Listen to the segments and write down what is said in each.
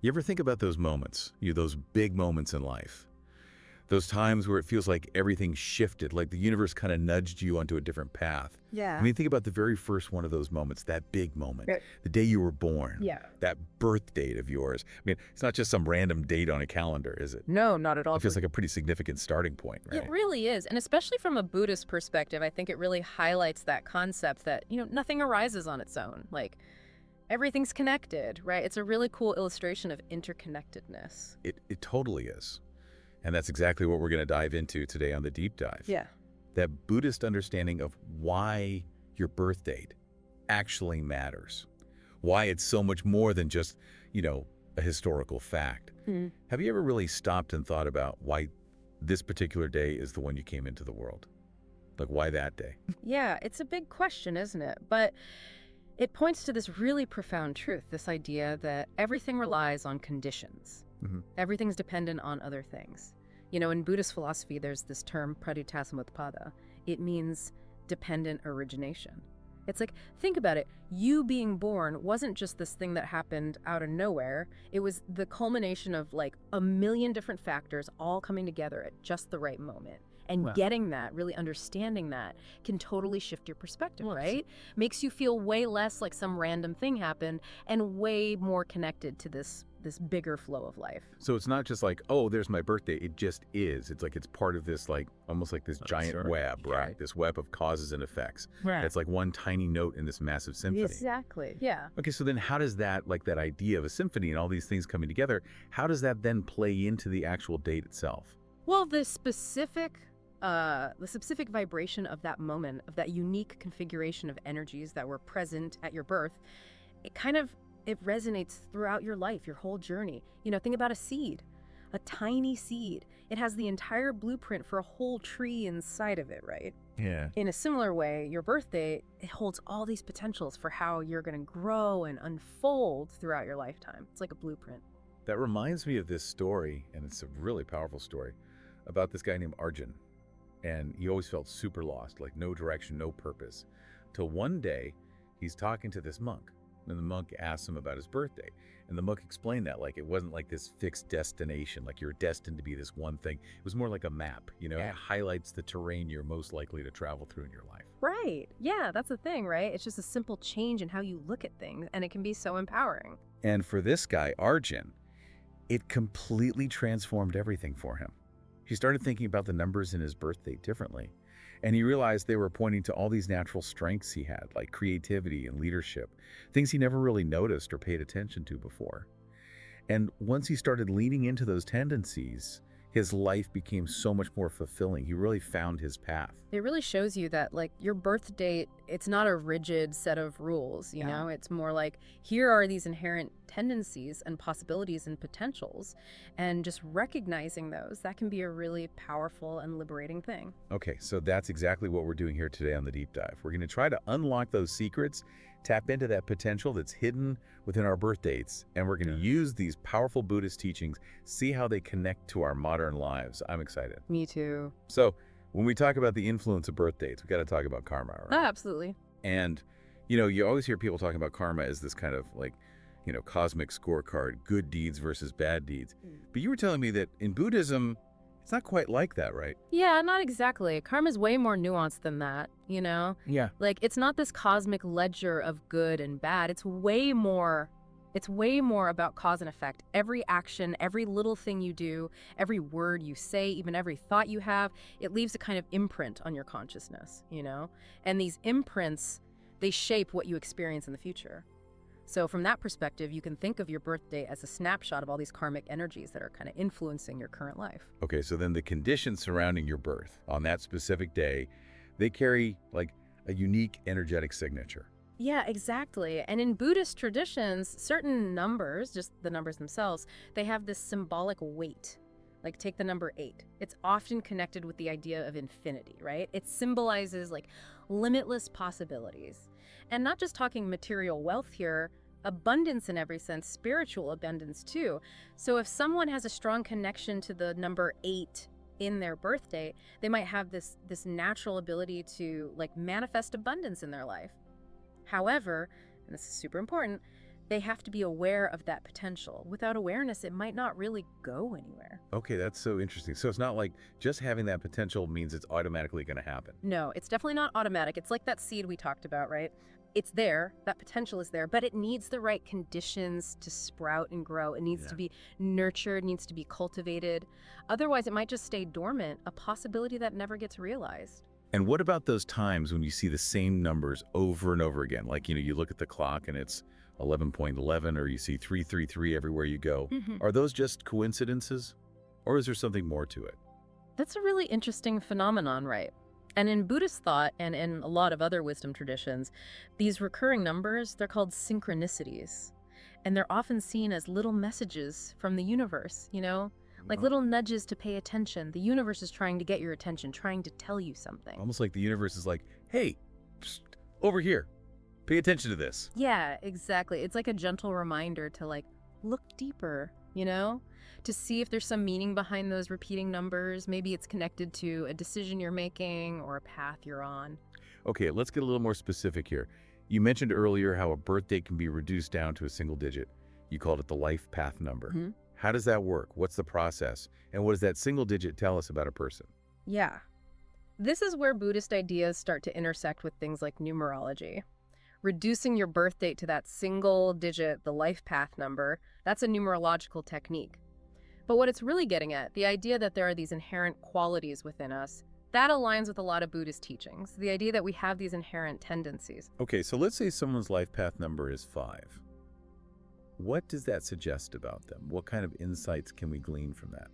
You ever think about those moments, those big moments in life? Those times where it feels like everything shifted, like the universe kind of nudged you onto a different path. I Yeah. mean, think about the very first one of those moments, that big moment, Right. the day you were born, Yeah. that birth date of yours. I mean, it's not just some random date on a calendar, is it? No, not at all. It feels like a pretty significant starting point, It right? really is. And especially from a Buddhist perspective, I think it really highlights that concept that, nothing arises on its own. Like, everything's connected, right? It's a really cool illustration of interconnectedness. It totally is. And that's exactly what we're going to dive into today on the deep dive. Yeah. That Buddhist understanding of why your birth date actually matters. Why it's so much more than just, a historical fact. Mm. Have you ever really stopped and thought about why this particular day is the one you came into the world? Like, why that day? Yeah, it's a big question, isn't it? But it points to this really profound truth, this idea that everything relies on conditions. Mhm. Everything's dependent on other things. In Buddhist philosophy, there's this term pradityasamutpada. It means dependent origination. It's like, think about it. You being born wasn't just this thing that happened out of nowhere. It was the culmination of like a million different factors all coming together at just the right moment. And Wow. getting that, really understanding that, can totally shift your perspective, Well, right? Makes you feel way less like some random thing happened and way more connected to this bigger flow of life. So it's not just like, oh, there's my birthday. It just is. It's like it's part of this, like, almost like this giant sure. web, Yeah. right? This web of causes and effects. Right. It's like one tiny note in this massive symphony. Exactly. Yeah. Okay, so then how does that, like that idea of a symphony and all these things coming together, how does that then play into the actual date itself? Well, the specific vibration of that moment, of that unique configuration of energies that were present at your birth, it resonates throughout your life, your whole journey. Think about a seed, a tiny seed. It has the entire blueprint for a whole tree inside of it, right? Yeah. In a similar way, your birthday, it holds all these potentials for how you're going to grow and unfold throughout your lifetime. It's like a blueprint. That reminds me of this story, and it's a really powerful story, about this guy named Arjun. And he always felt super lost, like no direction, no purpose. Till one day, he's talking to this monk, and the monk asks him about his birthday. And the monk explained that, like, it wasn't like this fixed destination, like you're destined to be this one thing. It was more like a map, Yeah. It highlights the terrain you're most likely to travel through in your life. Right. Yeah, that's the thing, right? It's just a simple change in how you look at things, and it can be so empowering. And for this guy, Arjun, it completely transformed everything for him. He started thinking about the numbers in his birthday differently. And he realized they were pointing to all these natural strengths he had, like creativity and leadership, things he never really noticed or paid attention to before. And once he started leaning into those tendencies, his life became so much more fulfilling. He really found his path. It really shows you that, like, your birth date, it's not a rigid set of rules, you Yeah. know? It's more like, here are these inherent tendencies and possibilities and potentials, and just recognizing those, that can be a really powerful and liberating thing. Okay, so that's exactly what we're doing here today on the Deep Dive. We're going to try to unlock those secrets, tap into that potential that's hidden within our birth dates, and we're going to use these powerful Buddhist teachings, see how they connect to our modern lives. I'm excited. Me too. So when we talk about the influence of birth dates, we got to talk about karma, right? Absolutely. And, you always hear people talking about karma as this kind of like, cosmic scorecard, good deeds versus bad deeds. But you were telling me that in Buddhism, it's not quite like that, right? Yeah, not exactly. Karma's way more nuanced than that, you know? Yeah. Like, it's not this cosmic ledger of good and bad. It's way more about cause and effect. Every action, every little thing you do, every word you say, even every thought you have, it leaves a kind of imprint on your consciousness, you know? And these imprints, they shape what you experience in the future. So from that perspective, you can think of your birthday as a snapshot of all these karmic energies that are kind of influencing your current life. Okay, so then the conditions surrounding your birth on that specific day, they carry like a unique energetic signature. Yeah, exactly. And in Buddhist traditions, certain numbers, just the numbers themselves, they have this symbolic weight. Like, take the number 8. It's often connected with the idea of infinity, right? It symbolizes like limitless possibilities. And not just talking material wealth here, abundance in every sense, spiritual abundance too. So if someone has a strong connection to the number 8 in their birthday, they might have this natural ability to like manifest abundance in their life. However, and this is super important, They have to be aware of that potential. Without awareness, it might not really go anywhere. Okay, that's so interesting. So it's not like just having that potential means it's automatically going to happen. No, it's definitely not automatic. It's like that seed we talked about, right? It's there, that potential is there, but it needs the right conditions to sprout and grow. It needs to be nurtured, needs to be cultivated. Otherwise, it might just stay dormant, a possibility that never gets realized. And what about those times when you see the same numbers over and over again? Like, you look at the clock and it's 11.11, or you see 333 everywhere you go. Are those just coincidences, or is there something more to it? That's a really interesting phenomenon, right? And in Buddhist thought and in a lot of other wisdom traditions, these recurring numbers, they're called synchronicities. And they're often seen as little messages from the universe, like little nudges to pay attention. The universe is trying to get your attention, trying to tell you something. Almost like the universe is like, hey, psst, over here, pay attention to this. Yeah, exactly. It's like a gentle reminder to look deeper, to see if there's some meaning behind those repeating numbers. Maybe it's connected to a decision you're making or a path you're on. Okay, let's get a little more specific here. You mentioned earlier how a birthday can be reduced down to a single digit. You called it the life path number. How does that work? What's the process? And what does that single digit tell us about a person? Yeah. This is where Buddhist ideas start to intersect with things like numerology. Reducing your birth date to that single digit, the life path number, that's a numerological technique. But what it's really getting at, the idea that there are these inherent qualities within us, that aligns with a lot of Buddhist teachings. The idea that we have these inherent tendencies. Okay, so let's say someone's life path number is 5. What does that suggest about them? What kind of insights can we glean from that?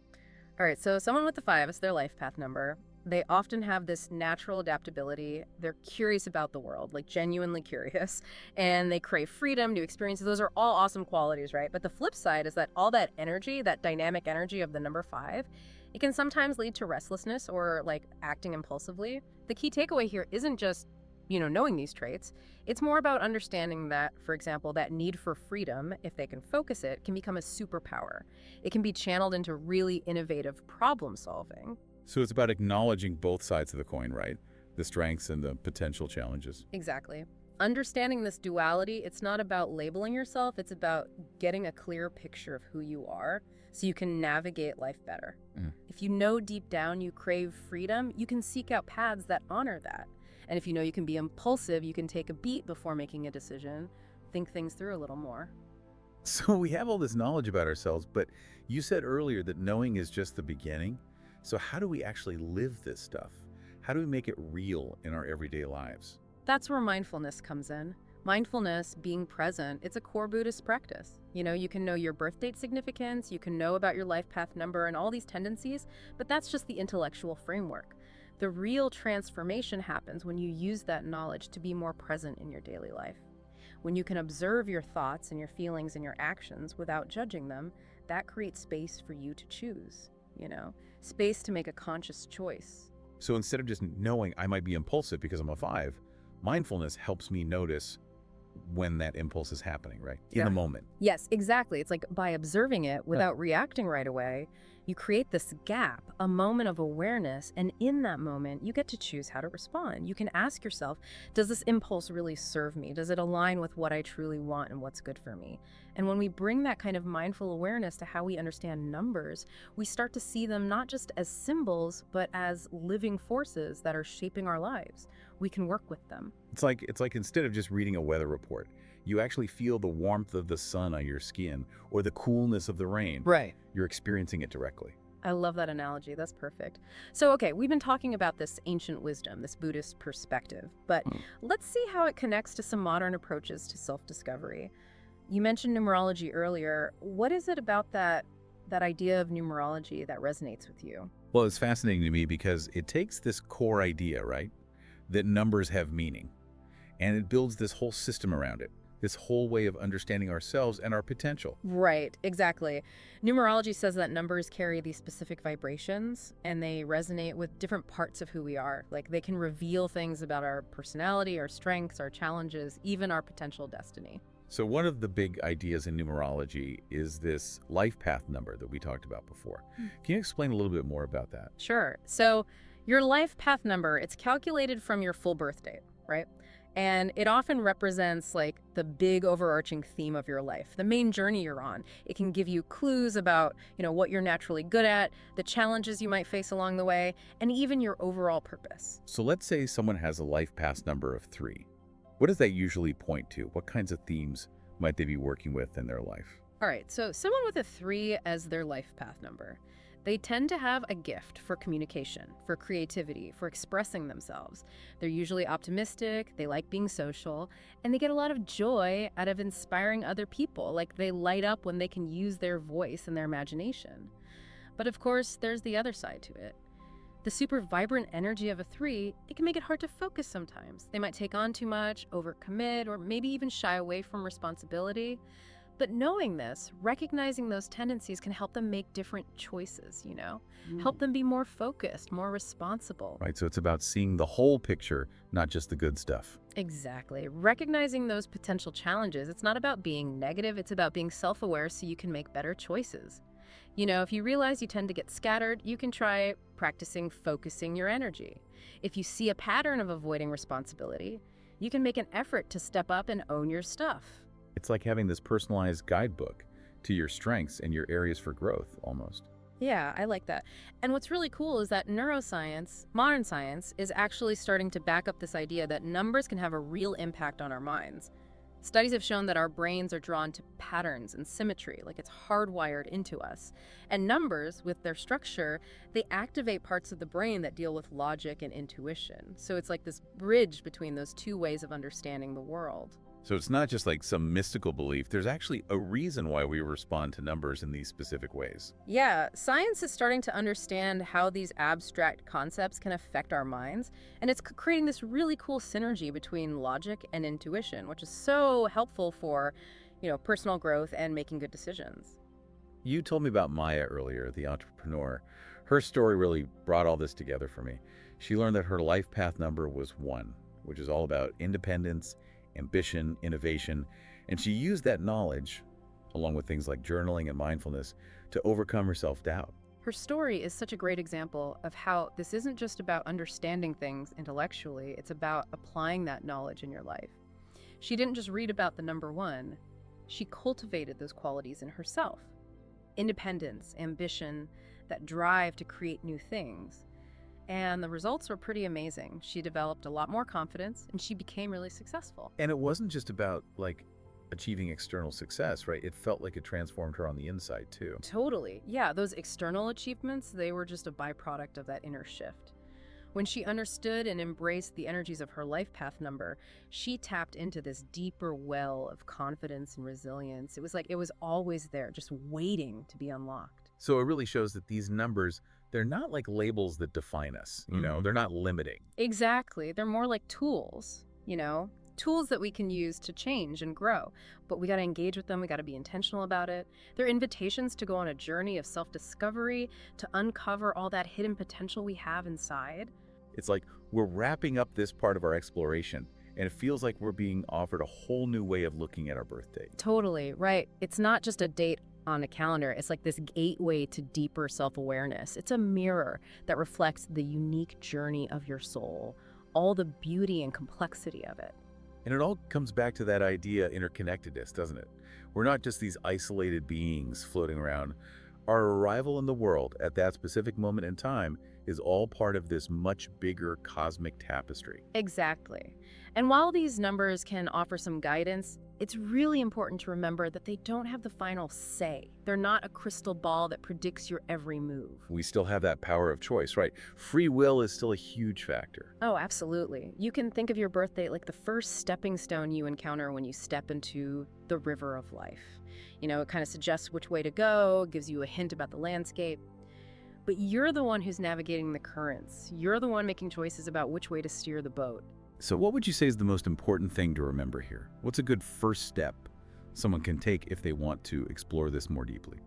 All right, so someone with the 5, it's their life path number. They often have this natural adaptability. They're curious about the world, genuinely curious, and they crave freedom, new experiences. Those are all awesome qualities, right? But the flip side is that all that energy, that dynamic energy of the number 5, it can sometimes lead to restlessness or acting impulsively. The key takeaway here isn't just, knowing these traits. It's more about understanding that, for example, that need for freedom, if they can focus it, can become a superpower. It can be channeled into really innovative problem solving. So it's about acknowledging both sides of the coin, right? The strengths and the potential challenges. Exactly. Understanding this duality, it's not about labeling yourself, it's about getting a clear picture of who you are so you can navigate life better. If you know deep down you crave freedom, you can seek out paths that honor that. And if you know you can be impulsive, you can take a beat before making a decision, think things through a little more. So we have all this knowledge about ourselves, but you said earlier that knowing is just the beginning. So how do we actually live this stuff? How do we make it real in our everyday lives? That's where mindfulness comes in. Mindfulness, being present, it's a core Buddhist practice. You can know your birth date significance, you can know about your life path number and all these tendencies, but that's just the intellectual framework. The real transformation happens when you use that knowledge to be more present in your daily life. When you can observe your thoughts and your feelings and your actions without judging them, that creates space for you to choose, space to make a conscious choice. So instead of just knowing I might be impulsive because I'm a 5, mindfulness helps me notice when that impulse is happening, right? In the moment. Yes, exactly. It's like by observing it without reacting right away, you create this gap, a moment of awareness, and in that moment, you get to choose how to respond. You can ask yourself, does this impulse really serve me? Does it align with what I truly want and what's good for me? And when we bring that kind of mindful awareness to how we understand numbers, we start to see them not just as symbols, but as living forces that are shaping our lives. We can work with them. It's like instead of just reading a weather report, you actually feel the warmth of the sun on your skin or the coolness of the rain. Right. You're experiencing it directly. I love that analogy. That's perfect. So, okay, we've been talking about this ancient wisdom, this Buddhist perspective, but let's see how it connects to some modern approaches to self-discovery. You mentioned numerology earlier. What is it about that idea of numerology that resonates with you? Well, it's fascinating to me because it takes this core idea, right, that numbers have meaning, and it builds this whole system around it. This whole way of understanding ourselves and our potential. Right, exactly. Numerology says that numbers carry these specific vibrations and they resonate with different parts of who we are. They can reveal things about our personality, our strengths, our challenges, even our potential destiny. So one of the big ideas in numerology is this life path number that we talked about before. Can you explain a little bit more about that? Sure. So your life path number, it's calculated from your full birth date, right? And it often represents like the big overarching theme of your life, the main journey you're on. It can give you clues about, what you're naturally good at, the challenges you might face along the way, and even your overall purpose. So let's say someone has a life path number of 3. What does that usually point to? What kinds of themes might they be working with in their life? All right, so someone with a 3 as their life path number, they tend to have a gift for communication, for creativity, for expressing themselves. They're usually optimistic, they like being social, and they get a lot of joy out of inspiring other people. Like they light up when they can use their voice and their imagination. But of course, there's the other side to it. The super vibrant energy of a 3, it can make it hard to focus sometimes. They might take on too much, overcommit, or maybe even shy away from responsibility. But knowing this, recognizing those tendencies can help them make different choices, help them be more focused, more responsible. Right, so it's about seeing the whole picture, not just the good stuff. Exactly. Recognizing those potential challenges, it's not about being negative, it's about being self-aware so you can make better choices. If you realize you tend to get scattered, you can try practicing focusing your energy. If you see a pattern of avoiding responsibility, you can make an effort to step up and own your stuff. It's like having this personalized guidebook to your strengths and your areas for growth, almost. Yeah, I like that. And what's really cool is that neuroscience, modern science, is actually starting to back up this idea that numbers can have a real impact on our minds. Studies have shown that our brains are drawn to patterns and symmetry, like it's hardwired into us. And numbers, with their structure, they activate parts of the brain that deal with logic and intuition. So it's like this bridge between those two ways of understanding the world. So it's not just like some mystical belief. There's actually a reason why we respond to numbers in these specific ways. Yeah, science is starting to understand how these abstract concepts can affect our minds, and it's creating this really cool synergy between logic and intuition, which is so helpful for, personal growth and making good decisions. You told me about Maya earlier, the entrepreneur. Her story really brought all this together for me. She learned that her life path number was 1, which is all about independence, ambition, innovation, and she used that knowledge, along with things like journaling and mindfulness, to overcome her self-doubt. Her story is such a great example of how this isn't just about understanding things intellectually, it's about applying that knowledge in your life. She didn't just read about the number 1, she cultivated those qualities in herself. Independence, ambition, that drive to create new things. And the results were pretty amazing. She developed a lot more confidence and she became really successful. And it wasn't just about achieving external success, right? It felt like it transformed her on the inside too. Totally. Yeah, those external achievements, they were just a byproduct of that inner shift. When she understood and embraced the energies of her life path number, she tapped into this deeper well of confidence and resilience. It was like it was always there, just waiting to be unlocked. So it really shows that these numbers, they're not like labels that define us, they're not limiting. Exactly. They're more like tools, tools that we can use to change and grow. But we got to engage with them. We got to be intentional about it. They're invitations to go on a journey of self-discovery, to uncover all that hidden potential we have inside. It's like we're wrapping up this part of our exploration, and it feels like we're being offered a whole new way of looking at our birthday. Totally, right. It's not just a date on a calendar. It's like this gateway to deeper self-awareness. It's a mirror that reflects the unique journey of your soul, all the beauty and complexity of it. And it all comes back to that idea of interconnectedness, doesn't it? We're not just these isolated beings floating around. Our arrival in the world at that specific moment in time is all part of this much bigger cosmic tapestry. Exactly. And while these numbers can offer some guidance, it's really important to remember that they don't have the final say. They're not a crystal ball that predicts your every move. We still have that power of choice, right? Free will is still a huge factor. Oh, absolutely. You can think of your birthday like the first stepping stone you encounter when you step into the river of life. It kind of suggests which way to go, gives you a hint about the landscape. But you're the one who's navigating the currents. You're the one making choices about which way to steer the boat. So what would you say is the most important thing to remember here? What's a good first step someone can take if they want to explore this more deeply?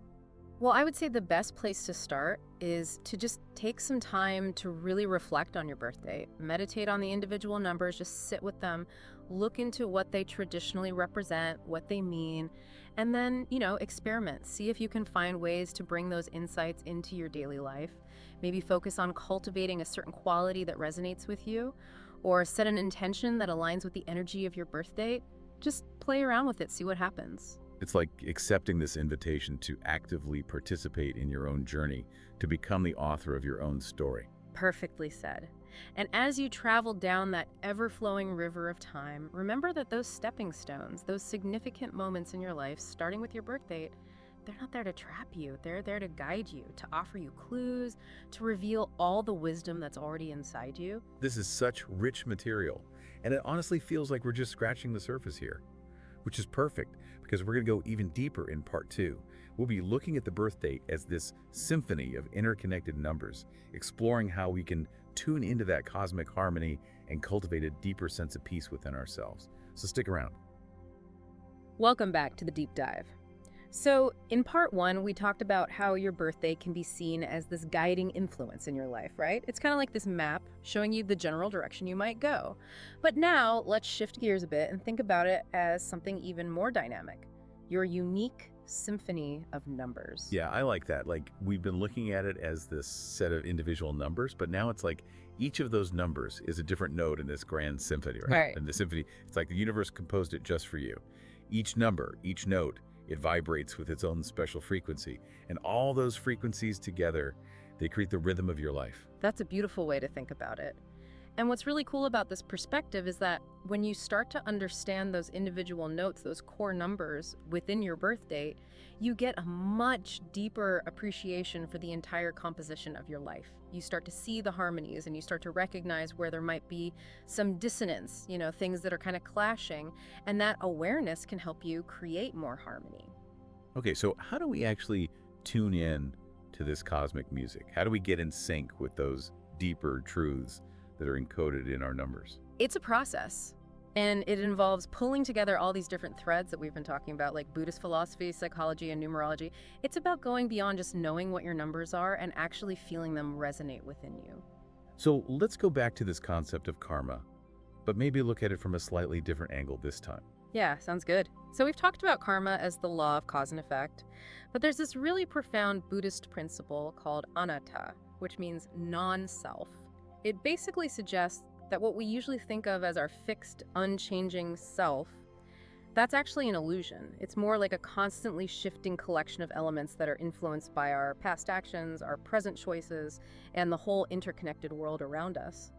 Well, I would say the best place to start is to just take some time to really reflect on your birthday. Meditate on the individual numbers, just sit with them, look into what they traditionally represent, what they mean, and then, experiment. See if you can find ways to bring those insights into your daily life. Maybe focus on cultivating a certain quality that resonates with you, or set an intention that aligns with the energy of your birth date. Just play around with it, see what happens. It's like accepting this invitation to actively participate in your own journey, to become the author of your own story. Perfectly said. And as you travel down that ever-flowing river of time, remember that those stepping stones, those significant moments in your life, starting with your birth date, they're not there to trap you. They're there to guide you, to offer you clues, to reveal all the wisdom that's already inside you. This is such rich material, and it honestly feels like we're just scratching the surface here, which is perfect because we're going to go even deeper in part 2. We'll be looking at the birth date as this symphony of interconnected numbers, exploring how we can tune into that cosmic harmony and cultivate a deeper sense of peace within ourselves. So stick around. Welcome back to the deep dive. So in part 1, we talked about how your birthday can be seen as this guiding influence in your life, right? It's kind of like this map showing you the general direction you might go. But now let's shift gears a bit and think about it as something even more dynamic. Your unique symphony of numbers. Yeah, I like that. Like, we've been looking at it as this set of individual numbers, but now it's like each of those numbers is a different note in this grand symphony, right? Right. And the symphony, it's like the universe composed it just for you. Each number, each note, it vibrates with its own special frequency. And all those frequencies together, they create the rhythm of your life. That's a beautiful way to think about it. And what's really cool about this perspective is that when you start to understand those individual notes, those core numbers within your birth date, you get a much deeper appreciation for the entire composition of your life. You start to see the harmonies and you start to recognize where there might be some dissonance, things that are kind of clashing, and that awareness can help you create more harmony. Okay, so how do we actually tune in to this cosmic music? How do we get in sync with those deeper truths that are encoded in our numbers? It's a process, and it involves pulling together all these different threads that we've been talking about, like Buddhist philosophy, psychology, and numerology. It's about going beyond just knowing what your numbers are and actually feeling them resonate within you. So let's go back to this concept of karma, but maybe look at it from a slightly different angle this time. Yeah, sounds good. So we've talked about karma as the law of cause and effect, but there's this really profound Buddhist principle called anatta, which means non-self. It basically suggests that what we usually think of as our fixed, unchanging self, that's actually an illusion. It's more like a constantly shifting collection of elements that are influenced by our past actions, our present choices, and the whole interconnected world around us.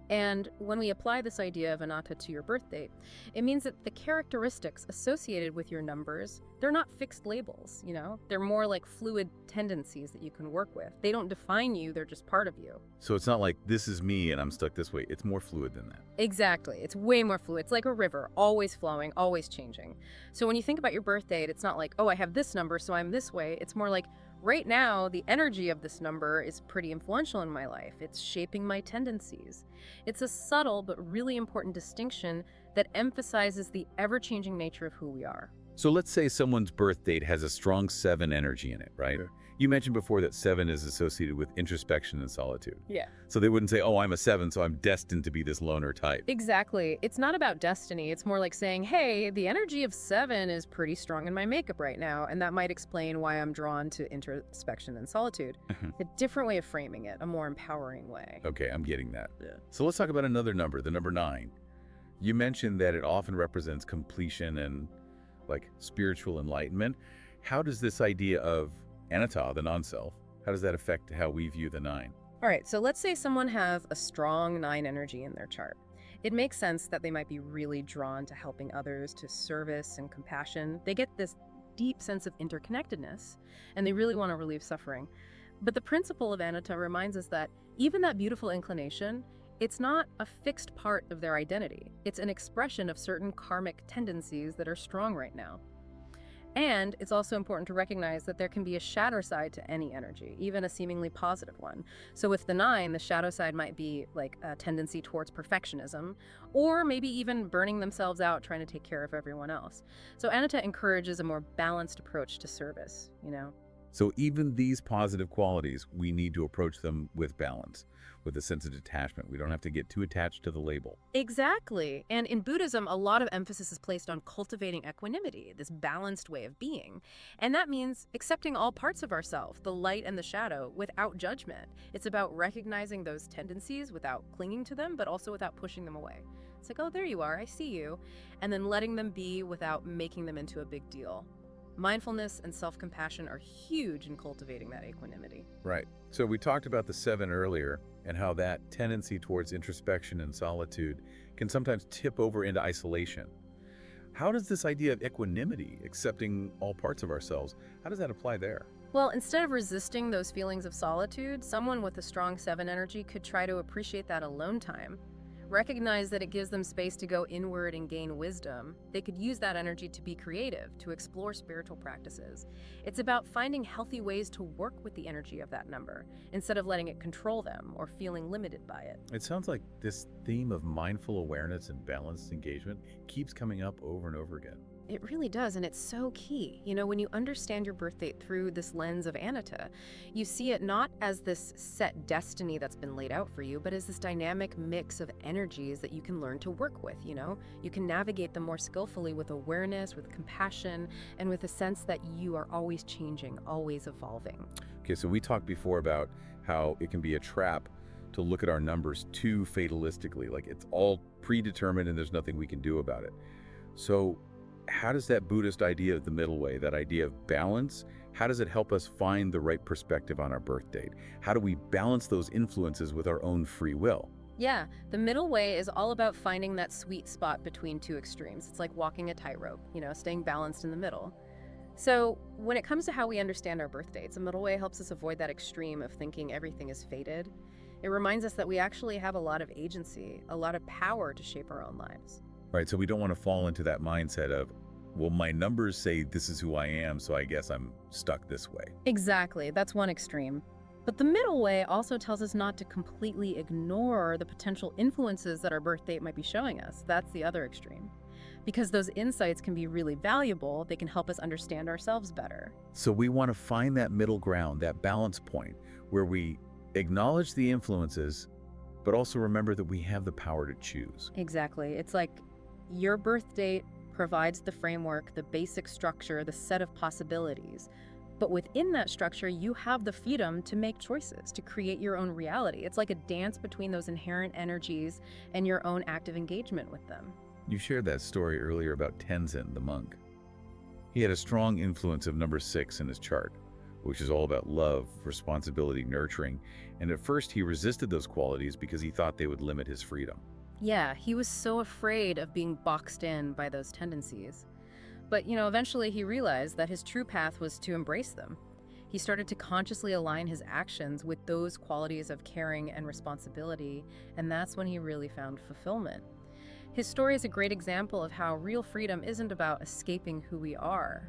And when we apply this idea of anatta to your birth date, it means that the characteristics associated with your numbers, they're not fixed labels, They're more like fluid tendencies that you can work with. They don't define you, they're just part of you. So it's not like this is me and I'm stuck this way. It's more fluid than that. Exactly. It's way more fluid. It's like a river, always flowing, always changing. So when you think about your birth date, it's not like, oh, I have this number, so I'm this way. It's more like, right now, the energy of this number is pretty influential in my life. It's shaping my tendencies. It's a subtle but really important distinction that emphasizes the ever-changing nature of who we are. So let's say someone's birth date has a strong 7 energy in it, right? Sure. You mentioned before that 7 is associated with introspection and solitude. Yeah. So they wouldn't say, oh, I'm a 7, so I'm destined to be this loner type. Exactly. It's not about destiny. It's more like saying, hey, the energy of 7 is pretty strong in my makeup right now, and that might explain why I'm drawn to introspection and solitude. A different way of framing it, a more empowering way. Okay, I'm getting that. Yeah. So let's talk about another number, the number 9. You mentioned that it often represents completion and like spiritual enlightenment. How does this idea of anatta, the non-self, how does that affect how we view the 9? All right, so let's say someone has a strong 9 energy in their chart. It makes sense that they might be really drawn to helping others, to service and compassion. They get this deep sense of interconnectedness, and they really want to relieve suffering. But the principle of anatta reminds us that even that beautiful inclination, it's not a fixed part of their identity. It's an expression of certain karmic tendencies that are strong right now. And it's also important to recognize that there can be a shadow side to any energy, even a seemingly positive one. So with the 9, the shadow side might be like a tendency towards perfectionism, or maybe even burning themselves out trying to take care of everyone else. So anatta encourages a more balanced approach to service, So even these positive qualities, we need to approach them with balance, with a sense of detachment. We don't have to get too attached to the label. Exactly. And in Buddhism, a lot of emphasis is placed on cultivating equanimity, this balanced way of being. And that means accepting all parts of ourselves, the light and the shadow, without judgment. It's about recognizing those tendencies without clinging to them, but also without pushing them away. It's like, oh, there you are, I see you. And then letting them be without making them into a big deal. Mindfulness and self-compassion are huge in cultivating that equanimity. Right. So we talked about the seven earlier and how that tendency towards introspection and solitude can sometimes tip over into isolation. How does this idea of equanimity, accepting all parts of ourselves, how does that apply there? Well, instead of resisting those feelings of solitude, someone with a strong 7 energy could try to appreciate that alone time. Recognize that it gives them space to go inward and gain wisdom. They could use that energy to be creative, to explore spiritual practices. It's about finding healthy ways to work with the energy of that number, instead of letting it control them or feeling limited by it. It sounds like this theme of mindful awareness and balanced engagement keeps coming up over and over again. It really does, and it's so key. You know, when you understand your birth date through this lens of Anatta, you see it not as this set destiny that's been laid out for you, but as this dynamic mix of energies that you can learn to work with, you know? You can navigate them more skillfully with awareness, with compassion, and with a sense that you are always changing, always evolving. Okay, so we talked before about how it can be a trap to look at our numbers too fatalistically, like it's all predetermined and there's nothing we can do about it. So how does that Buddhist idea of the middle way, that idea of balance, how does it help us find the right perspective on our birth date? How do we balance those influences with our own free will? Yeah, the middle way is all about finding that sweet spot between two extremes. It's like walking a tightrope, you know, staying balanced in the middle. So when it comes to how we understand our birth dates, the middle way helps us avoid that extreme of thinking everything is fated. It reminds us that we actually have a lot of agency, a lot of power to shape our own lives. Right, so we don't want to fall into that mindset of, well, my numbers say this is who I am, so I guess I'm stuck this way. Exactly, that's one extreme. But the middle way also tells us not to completely ignore the potential influences that our birth date might be showing us. That's the other extreme. Because those insights can be really valuable, they can help us understand ourselves better. So we want to find that middle ground, that balance point, where we acknowledge the influences, but also remember that we have the power to choose. Exactly. It's like your birth date provides the framework, the basic structure, the set of possibilities. But within that structure, you have the freedom to make choices, to create your own reality. It's like a dance between those inherent energies and your own active engagement with them. You shared that story earlier about Tenzin, the monk. He had a strong influence of number 6 in his chart, which is all about love, responsibility, nurturing. And at first he resisted those qualities because he thought they would limit his freedom. Yeah, he was so afraid of being boxed in by those tendencies. But, eventually he realized that his true path was to embrace them. He started to consciously align his actions with those qualities of caring and responsibility, and that's when he really found fulfillment. His story is a great example of how real freedom isn't about escaping who we are,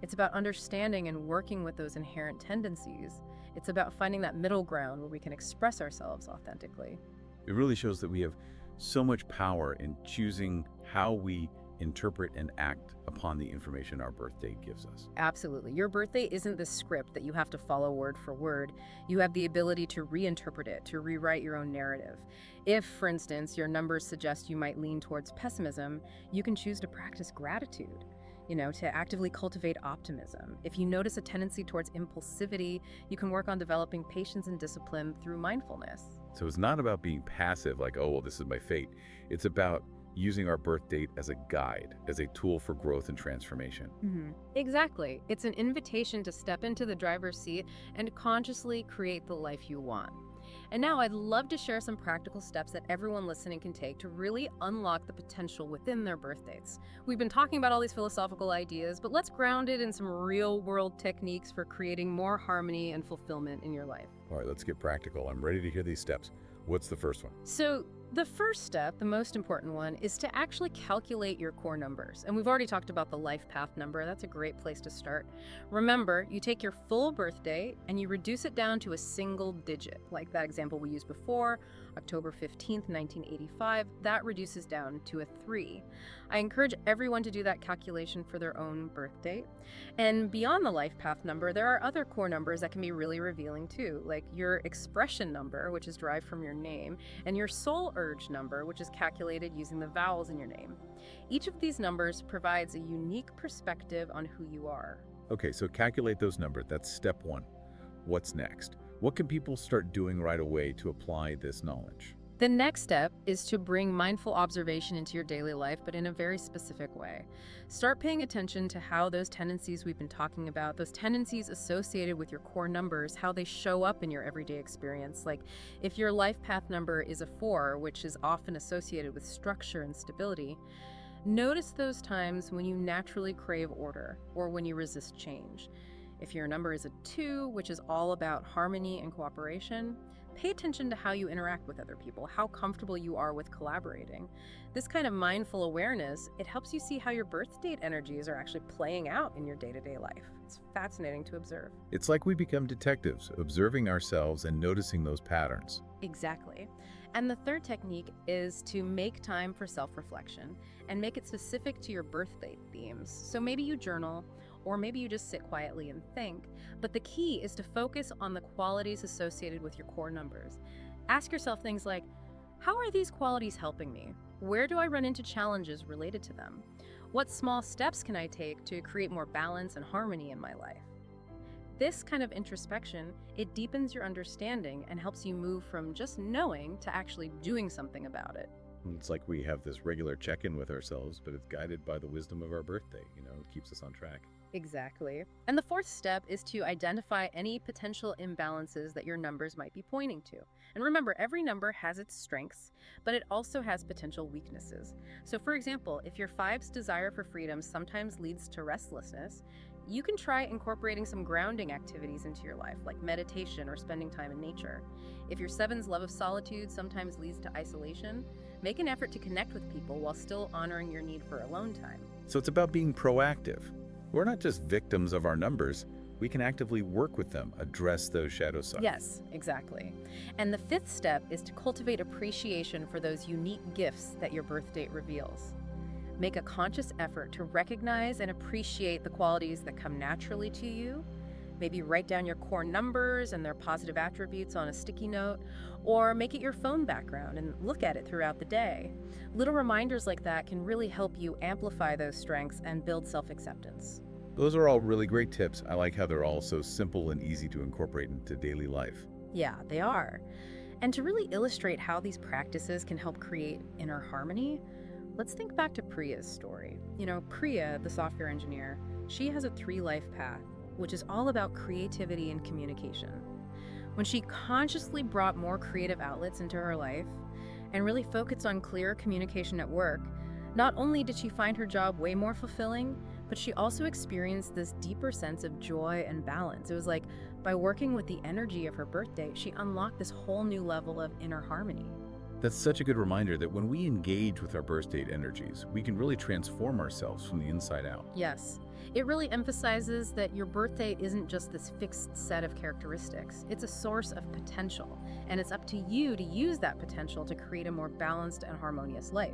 It's about understanding and working with those inherent tendencies. It's about finding that middle ground where we can express ourselves authentically. It really shows that we have so much power in choosing how we interpret and act upon the information our birth date gives us. Absolutely. Your birthday isn't this script that you have to follow word for word. You have the ability to reinterpret it, to rewrite your own narrative. If, for instance, your numbers suggest you might lean towards pessimism, you can choose to practice gratitude, to actively cultivate optimism. If you notice a tendency towards impulsivity, you can work on developing patience and discipline through mindfulness. So it's not about being passive, like, oh, well, this is my fate. It's about using our birth date as a guide, as a tool for growth and transformation. Exactly. It's an invitation to step into the driver's seat and consciously create the life you want. And now I'd love to share some practical steps that everyone listening can take to really unlock the potential within their birth dates. We've been talking about all these philosophical ideas, but let's ground it in some real-world techniques for creating more harmony and fulfillment in your life. All right, let's get practical. I'm ready to hear these steps. What's the first one? So The first step, the most important one, is to actually calculate your core numbers. And we've already talked about the life path number. That's a great place to start. Remember, you take your full birth date and you reduce it down to a single digit, like that example we used before, October 15th, 1985. That reduces down to a 3. I encourage everyone to do that calculation for their own birth date. And beyond the life path number, there are other core numbers that can be really revealing too, like your expression number, which is derived from your name, and your soul urge number, which is calculated using the vowels in your name. Each of these numbers provides a unique perspective on who you are. Okay, so calculate those numbers. That's step one. What's next? What can people start doing right away to apply this knowledge? The next step is to bring mindful observation into your daily life, but in a very specific way. Start paying attention to how those tendencies we've been talking about, those tendencies associated with your core numbers, how they show up in your everyday experience. Like if your life path number is a 4, which is often associated with structure and stability, notice those times when you naturally crave order or when you resist change. If your number is a 2, which is all about harmony and cooperation, pay attention to how you interact with other people, how comfortable you are with collaborating. This kind of mindful awareness, it helps you see how your birth date energies are actually playing out in your day-to-day life. It's fascinating to observe. It's like we become detectives, observing ourselves and noticing those patterns. Exactly. And the third technique is to make time for self-reflection and make it specific to your birth date themes. So maybe you journal, or maybe you just sit quietly and think. But the key is to focus on the qualities associated with your core numbers. Ask yourself things like, how are these qualities helping me? Where do I run into challenges related to them? What small steps can I take to create more balance and harmony in my life? This kind of introspection, it deepens your understanding and helps you move from just knowing to actually doing something about it. It's like we have this regular check-in with ourselves, but it's guided by the wisdom of our birthday. It keeps us on track. Exactly. And the fourth step is to identify any potential imbalances that your numbers might be pointing to. And remember, every number has its strengths, but it also has potential weaknesses. So for example, if your 5's desire for freedom sometimes leads to restlessness, you can try incorporating some grounding activities into your life, like meditation or spending time in nature. If your 7's love of solitude sometimes leads to isolation, make an effort to connect with people while still honoring your need for alone time. So it's about being proactive. We're not just victims of our numbers. We can actively work with them, address those shadow sides. Yes, exactly. And the fifth step is to cultivate appreciation for those unique gifts that your birth date reveals. Make a conscious effort to recognize and appreciate the qualities that come naturally to you. Maybe write down your core numbers and their positive attributes on a sticky note, or make it your phone background and look at it throughout the day. Little reminders like that can really help you amplify those strengths and build self-acceptance. Those are all really great tips. I like how they're all so simple and easy to incorporate into daily life. Yeah, they are. And to really illustrate how these practices can help create inner harmony, let's think back to Priya's story. Priya, the software engineer, she has a 3 life path, which is all about creativity and communication. When she consciously brought more creative outlets into her life and really focused on clear communication at work, not only did she find her job way more fulfilling, but she also experienced this deeper sense of joy and balance. It was like by working with the energy of her birthday, she unlocked this whole new level of inner harmony. That's such a good reminder that when we engage with our birth date energies, we can really transform ourselves from the inside out. Yes. It really emphasizes that your birth date isn't just this fixed set of characteristics. It's a source of potential, and it's up to you to use that potential to create a more balanced and harmonious life.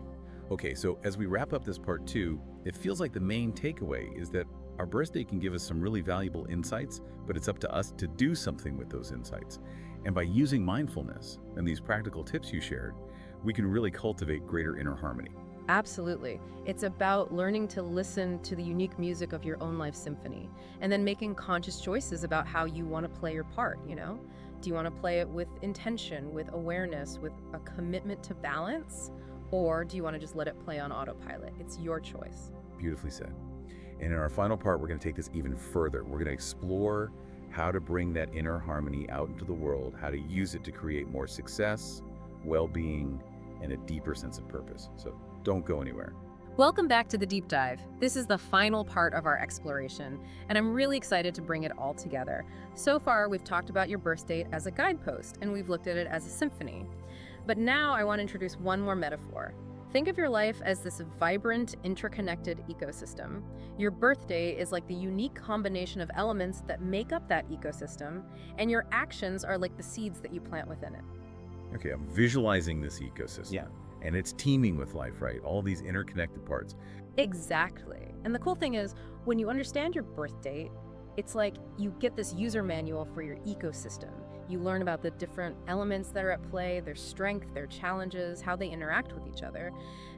Okay, so as we wrap up this part 2, it feels like the main takeaway is that our birth date can give us some really valuable insights, but it's up to us to do something with those insights. And by using mindfulness and these practical tips you shared, we can really cultivate greater inner harmony. Absolutely. It's about learning to listen to the unique music of your own life symphony and then making conscious choices about how you want to play your part, Do you want to play it with intention, with awareness, with a commitment to balance? Or do you want to just let it play on autopilot? It's your choice. Beautifully said. And in our final part, we're going to take this even further. We're going to explore how to bring that inner harmony out into the world, how to use it to create more success, well-being, and a deeper sense of purpose. So don't go anywhere. Welcome back to the deep dive. This is the final part of our exploration, and I'm really excited to bring it all together. So far, we've talked about your birth date as a guidepost, and we've looked at it as a symphony. But now I want to introduce one more metaphor. Think of your life as this vibrant, interconnected ecosystem. Your birthday is like the unique combination of elements that make up that ecosystem, and your actions are like the seeds that you plant within it. Okay, I'm visualizing this ecosystem. Yeah. And it's teeming with life, right? All these interconnected parts. Exactly. And the cool thing is, when you understand your birth date, it's like you get this user manual for your ecosystem. You learn about the different elements that are at play, their strength, their challenges, how they interact with each other.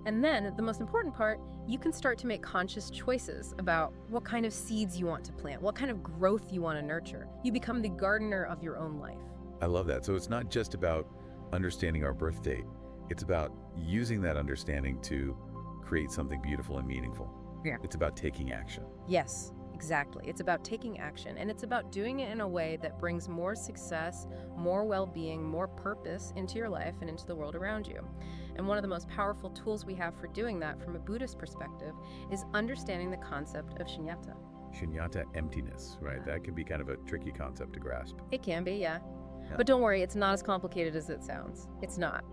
And then, the most important part, you can start to make conscious choices about what kind of seeds you want to plant, what kind of growth you want to nurture. You become the gardener of your own life. I love that. So it's not just about understanding our birth date. It's about using that understanding to create something beautiful and meaningful. Yeah. It's about taking action. Yes, exactly. It's about taking action, and it's about doing it in a way that brings more success, more well-being, more purpose into your life and into the world around you. And one of the most powerful tools we have for doing that from a Buddhist perspective is understanding the concept of shunyata. Shunyata, emptiness, right? That can be kind of a tricky concept to grasp. It can be, yeah. Yeah. But don't worry, it's not as complicated as it sounds. It's not.